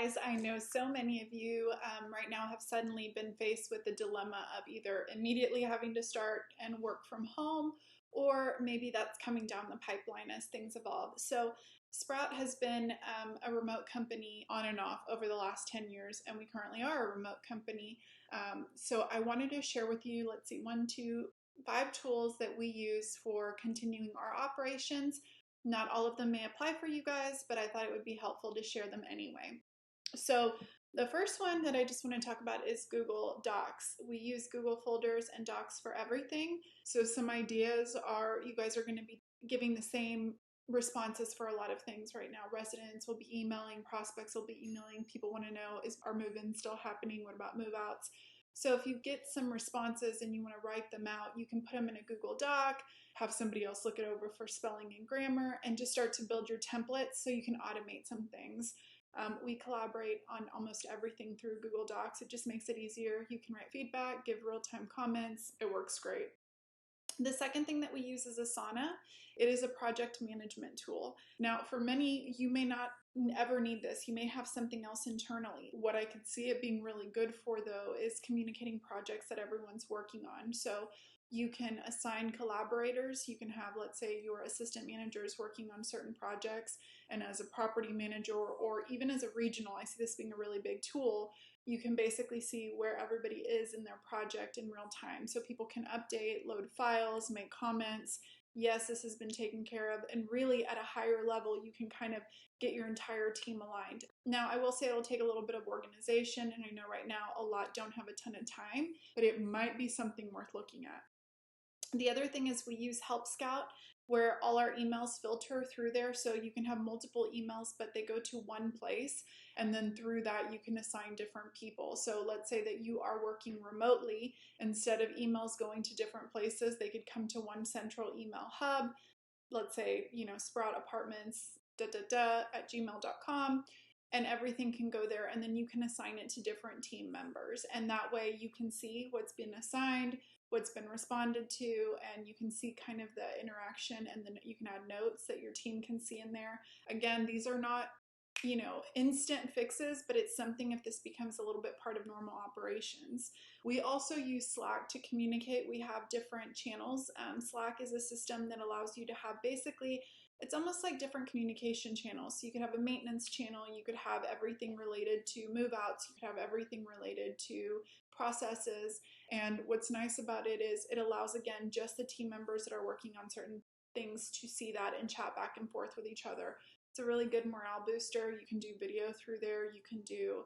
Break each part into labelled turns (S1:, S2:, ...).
S1: guys, I know so many of you right now have suddenly been faced with the dilemma of either immediately having to start and work from home, or maybe that's coming down the pipeline as things evolve. So Sprout has been a remote company on and off over the last 10 years, and we currently are a remote company. So I wanted to share with you, let's see, 5 tools that we use for continuing our operations. Not all of them may apply for you guys, but I thought it would be helpful to share them anyway. So the first one that I just want to talk about is Google Docs. We use Google folders and Docs for everything. So some ideas are you guys are going to be giving the same responses for a lot of things right now. Residents will be emailing, prospects will be emailing, people want to know, is our move-in still happening? What about move-outs? So if you get some responses and you want to write them out, you can put them in a Google Doc, have somebody else look it over for spelling and grammar, and just start to build your templates so you can automate some things. We collaborate on almost everything through Google Docs. It just makes it easier. You can write feedback, give real-time comments. It works great. The second thing that we use is Asana. It is a project management tool. Now, for many, you may not ever need this. You may have something else internally. What I could see it being really good for, though, is communicating projects that everyone's working on. So you can assign collaborators. You can have, let's say, your assistant managers working on certain projects, and as a property manager or even as a regional, I see this being a really big tool. You can basically see where everybody is in their project in real time. So people can update, load files, make comments. Yes, this has been taken care of. And really at a higher level, you can kind of get your entire team aligned. Now, I will say it'll take a little bit of organization. And I know right now a lot don't have a ton of time, but it might be something worth looking at. The other thing is we use Help Scout, where all our emails filter through there, so you can have multiple emails, but they go to one place, and then through that you can assign different people. So let's say that you are working remotely. Instead of emails going to different places, they could come to one central email hub. Let's say, Sprout Apartments at gmail.com, and everything can go there, and then you can assign it to different team members, and that way you can see what's been assigned, what's been responded to, and you can see kind of the interaction, and then you can add notes that your team can see in there. Again, these are not instant fixes, but it's something if this becomes a little bit part of normal operations. We also use Slack to communicate. We have different channels. Slack is a system that allows you to have basically, it's almost like different communication channels. So you could have a maintenance channel, you could have everything related to move-outs, you could have everything related to processes. And what's nice about it is it allows, again, just the team members that are working on certain things to see that and chat back and forth with each other. It's a really good morale booster. You can do video through there. You can do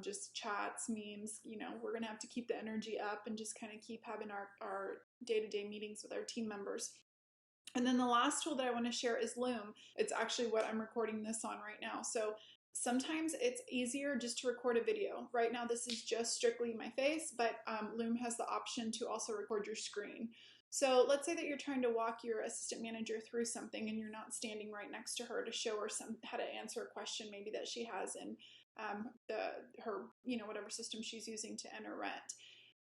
S1: just chats, memes. We're going to have to keep the energy up and just kind of keep having our day-to-day meetings with our team members. And then the last tool that I want to share is Loom. It's actually what I'm recording this on right now. So sometimes it's easier just to record a video. Right now this is just strictly my face, but Loom has the option to also record your screen. So let's say that you're trying to walk your assistant manager through something and you're not standing right next to her to show her how to answer a question maybe that she has in her whatever system she's using to enter rent.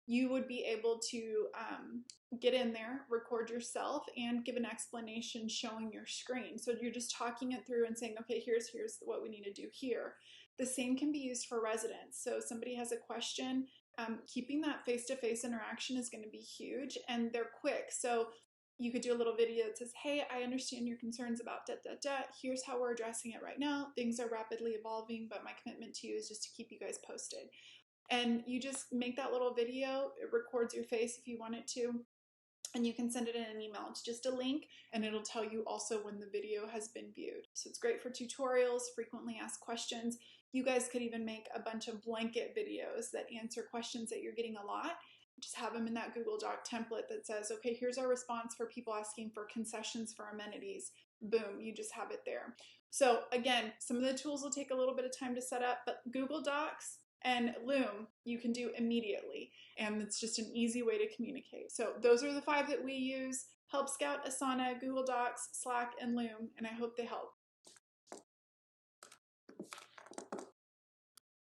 S1: You would be able to get in there, record yourself, and give an explanation showing your screen. So you're just talking it through and saying, okay, here's what we need to do here. The same can be used for residents. So if somebody has a question, keeping that face-to-face interaction is going to be huge, and they're quick. So you could do a little video that says, hey, I understand your concerns about here's how we're addressing it right now. Things are rapidly evolving, but my commitment to you is just to keep you guys posted. And you just make that little video. It records your face if you want it to, and you can send it in an email. It's just a link, and it'll tell you also when the video has been viewed. So it's great for tutorials, frequently asked questions. You guys could even make a bunch of blanket videos that answer questions that you're getting a lot. Just have them in that Google Doc template that says, okay, here's our response for people asking for concessions for amenities. Boom, you just have it there. So again, some of the tools will take a little bit of time to set up, but Google Docs and Loom you can do immediately, and it's just an easy way to communicate. So those are the 5 that we use: Help Scout, Asana, Google Docs, Slack, and Loom, and I hope they help.